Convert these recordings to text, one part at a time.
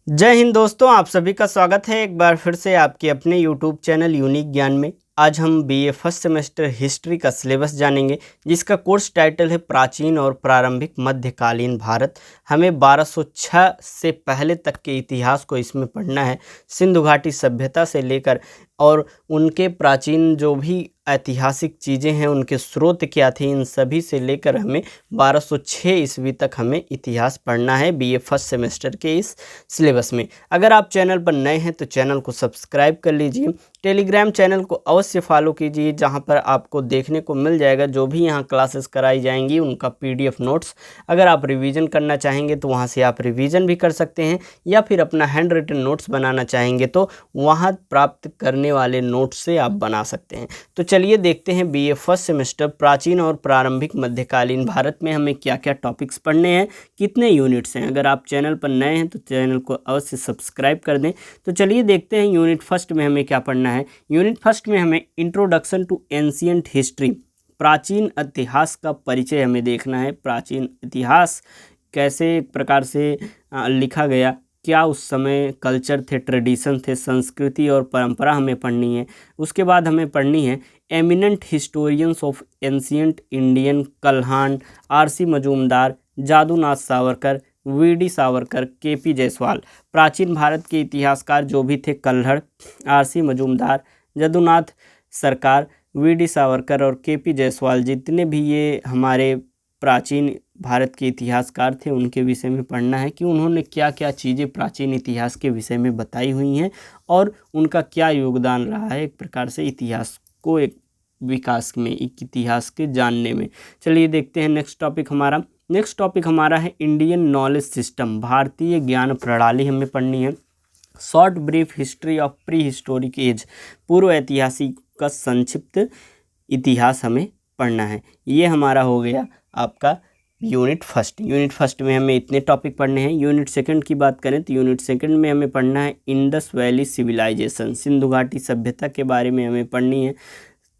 जय हिंद दोस्तों, आप सभी का स्वागत है एक बार फिर से आपके अपने यूट्यूब चैनल यूनिक ज्ञान में। आज हम बीए फर्स्ट सेमेस्टर हिस्ट्री का सिलेबस जानेंगे, जिसका कोर्स टाइटल है प्राचीन और प्रारंभिक मध्यकालीन भारत। हमें 1206 से पहले तक के इतिहास को इसमें पढ़ना है, सिंधु घाटी सभ्यता से लेकर और उनके प्राचीन जो भी ऐतिहासिक चीज़ें हैं, उनके स्रोत क्या थे, इन सभी से लेकर हमें 1206 ईस्वी तक हमें इतिहास पढ़ना है बीए फर्स्ट सेमेस्टर के इस सिलेबस में। अगर आप चैनल पर नए हैं तो चैनल को सब्सक्राइब कर लीजिए, टेलीग्राम चैनल को अवश्य फॉलो कीजिए, जहां पर आपको देखने को मिल जाएगा जो भी यहां क्लासेस कराई जाएंगी उनका पीडीएफ नोट्स। अगर आप रिवीजन करना चाहेंगे तो वहां से आप रिवीजन भी कर सकते हैं, या फिर अपना हैंड रिटन नोट्स बनाना चाहेंगे तो वहां प्राप्त करने वाले नोट्स से आप बना सकते हैं। तो चलिए देखते हैं बीए फर्स्ट सेमेस्टर प्राचीन और प्रारंभिक मध्यकालीन भारत में हमें क्या क्या टॉपिक्स पढ़ने हैं, कितने यूनिट्स हैं। अगर आप चैनल पर नए हैं तो चैनल को अवश्य सब्सक्राइब कर दें। तो चलिए देखते हैं यूनिट फर्स्ट में हमें क्या पढ़ना है। यूनिट फर्स्ट में हमें इंट्रोडक्शन टू एंशिएंट हिस्ट्री, प्राचीन इतिहास का परिचय हमें देखना है। प्राचीन इतिहास कैसे एक प्रकार से लिखा गया, क्या उस समय कल्चर थे, ट्रेडिशन थे, संस्कृति और परंपरा हमें पढ़नी है। उसके बाद हमें पढ़नी है eminent historians of ancient Indian, Kalhan, RC Majumdar, Jadunath Savarkar, VD Savarkar, KP Jayaswal. प्राचीन भारत के इतिहासकार जो भी थे, कल्हड़, आरसी मजूमदार, जादूनाथ सरकार, वीडी सावरकर और केपी जायसवाल, जितने भी ये हमारे प्राचीन भारत के इतिहासकार थे, उनके विषय में पढ़ना है कि उन्होंने क्या क्या चीज़ें प्राचीन इतिहास के विषय में बताई हुई हैं और उनका क्या योगदान रहा है एक प्रकार से इतिहास को एक विकास में, एक इतिहास के जानने में। चलिए देखते हैं नेक्स्ट टॉपिक हमारा है इंडियन नॉलेज सिस्टम, भारतीय ज्ञान प्रणाली हमें पढ़नी है। Short brief history of prehistoric age, पूर्व ऐतिहासिक का संक्षिप्त इतिहास हमें पढ़ना है। ये हमारा हो गया आपका यूनिट फर्स्ट में हमें इतने टॉपिक पढ़ने हैं। यूनिट सेकंड की बात करें तो यूनिट सेकंड में हमें पढ़ना है इंडस वैली सिविलाइजेशन, सिंधु घाटी सभ्यता के बारे में हमें पढ़नी है।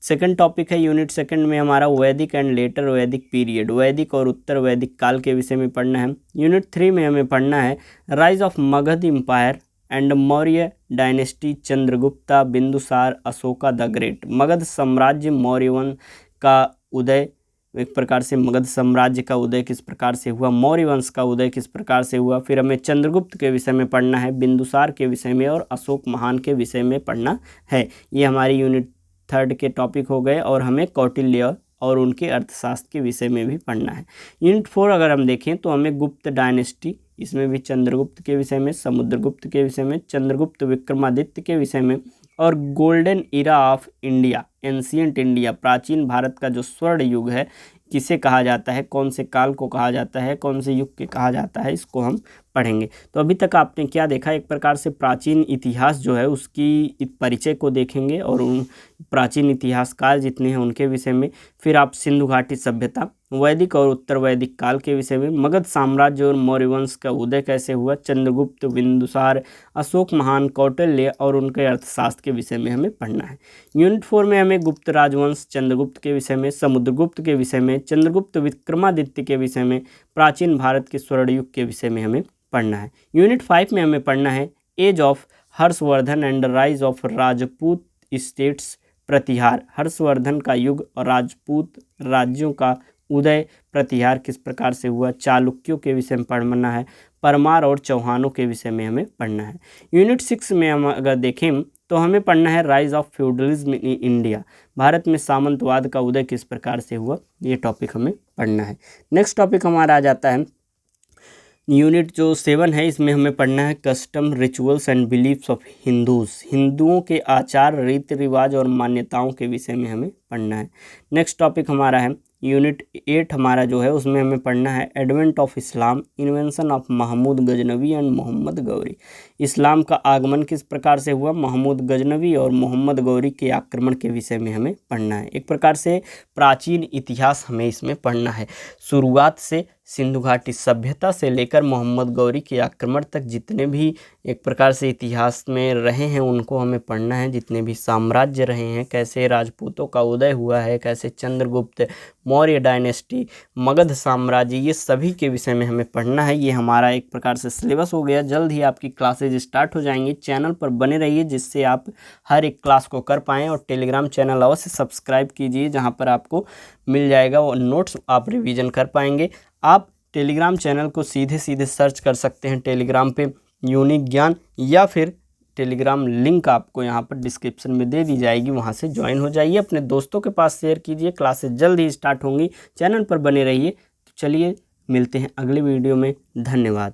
सेकंड टॉपिक है यूनिट सेकंड में हमारा वैदिक एंड लेटर वैदिक पीरियड, वैदिक और उत्तर वैदिक काल के विषय में पढ़ना है। यूनिट 3 में हमें पढ़ना है rise of Magadha empire and Maurya dynasty, Chandragupta, Bindusara, Ashoka the great. Magadha साम्राज्य, मौर्य वंश का उदय, एक प्रकार से मगध साम्राज्य का उदय किस प्रकार से हुआ, मौर्य वंश का उदय किस प्रकार से हुआ। फिर हमें चंद्रगुप्त के विषय में पढ़ना है, बिंदुसार के विषय में और अशोक महान के विषय में पढ़ना है। ये हमारी यूनिट 3 के टॉपिक हो गए और हमें कौटिल्य और उनके अर्थशास्त्र के विषय में भी पढ़ना है। यूनिट 4 अगर हम देखें तो हमें गुप्त डायनेस्टी, इसमें भी चंद्रगुप्त के विषय में, समुद्रगुप्त के विषय में, चंद्रगुप्त विक्रमादित्य के विषय में और golden era of India, ancient India, प्राचीन भारत का जो स्वर्ण युग है, किसे कहा जाता है, कौन से काल को कहा जाता है, कौन से युग के कहा जाता है, इसको हम पढ़ेंगे। तो अभी तक आपने क्या देखा, एक प्रकार से प्राचीन इतिहास जो है उसकी परिचय को देखेंगे और उन प्राचीन इतिहासकार जितने हैं उनके विषय में। फिर आप सिंधु घाटी सभ्यता, वैदिक और उत्तर वैदिक काल के विषय में, मगध साम्राज्य और मौर्य वंश का उदय कैसे हुआ, चंद्रगुप्त, बिंदुसार, अशोक महान, कौटिल्य और उनके अर्थशास्त्र के विषय में हमें पढ़ना है। यूनिट 4 में हमें गुप्त राजवंश, चंद्रगुप्त के विषय में, समुद्रगुप्त के विषय में, चंद्रगुप्त विक्रमादित्य के विषय में, प्राचीन भारत के स्वर्ण युग के विषय में हमें पढ़ना है। यूनिट 5 में हमें पढ़ना है age of Harshvardhan and rise of Rajput states, Pratihara, Harshvardhan का युग और राजपूत राज्यों का उदय, प्रतिहार किस प्रकार से हुआ, चालुक्यों के विषय में पढ़ना है, परमार और चौहानों के विषय में हमें पढ़ना है। यूनिट 6 में हम अगर देखें तो हमें पढ़ना है rise of feudalism in India, Bharat में सामंतवाद का उदय किस प्रकार से हुआ, ये टॉपिक हमें पढ़ना है। नेक्स्ट टॉपिक हमारा आ जाता है यूनिट जो 7 है, इसमें हमें पढ़ना है custom, rituals and beliefs of Hindus, हिंदुओं के आचार, रीति रिवाज और मान्यताओं के विषय में हमें पढ़ना है। नेक्स्ट टॉपिक हमारा है यूनिट 8 हमारा जो है उसमें हमें पढ़ना है advent of Islam, invention of Mahmud Ghaznavi and Muhammad Ghori, इस्लाम का आगमन किस प्रकार से हुआ, महमूद गजनवी और मोहम्मद गौरी के आक्रमण के विषय में हमें पढ़ना है। एक प्रकार से प्राचीन इतिहास हमें इसमें पढ़ना है, शुरुआत से सिंधु घाटी सभ्यता से लेकर मोहम्मद गौरी के आक्रमण तक जितने भी एक प्रकार से इतिहास में रहे हैं उनको हमें पढ़ना है। जितने भी साम्राज्य रहे हैं, कैसे राजपूतों का उदय हुआ है, कैसे चंद्रगुप्त मौर्य डायनेस्टी, मगध साम्राज्य, ये सभी के विषय में हमें पढ़ना है। ये हमारा एक प्रकार से सिलेबस हो गया। जल्द ही आपकी क्लासेज स्टार्ट हो जाएंगी। चैनल पर बने रहिए जिससे आप हर एक क्लास को कर पाएँ, और टेलीग्राम चैनल अवश्य सब्सक्राइब कीजिए जहाँ पर आपको मिल जाएगा वो नोट्स, आप रिवीजन कर पाएंगे। आप टेलीग्राम चैनल को सीधे सीधे सर्च कर सकते हैं टेलीग्राम पे यूनिक ज्ञान, या फिर टेलीग्राम लिंक आपको यहाँ पर डिस्क्रिप्शन में दे दी जाएगी, वहाँ से ज्वाइन हो जाइए। अपने दोस्तों के पास शेयर कीजिए। क्लासेस जल्द ही स्टार्ट होंगी, चैनल पर बने रहिए। तो चलिए मिलते हैं अगले वीडियो में। धन्यवाद।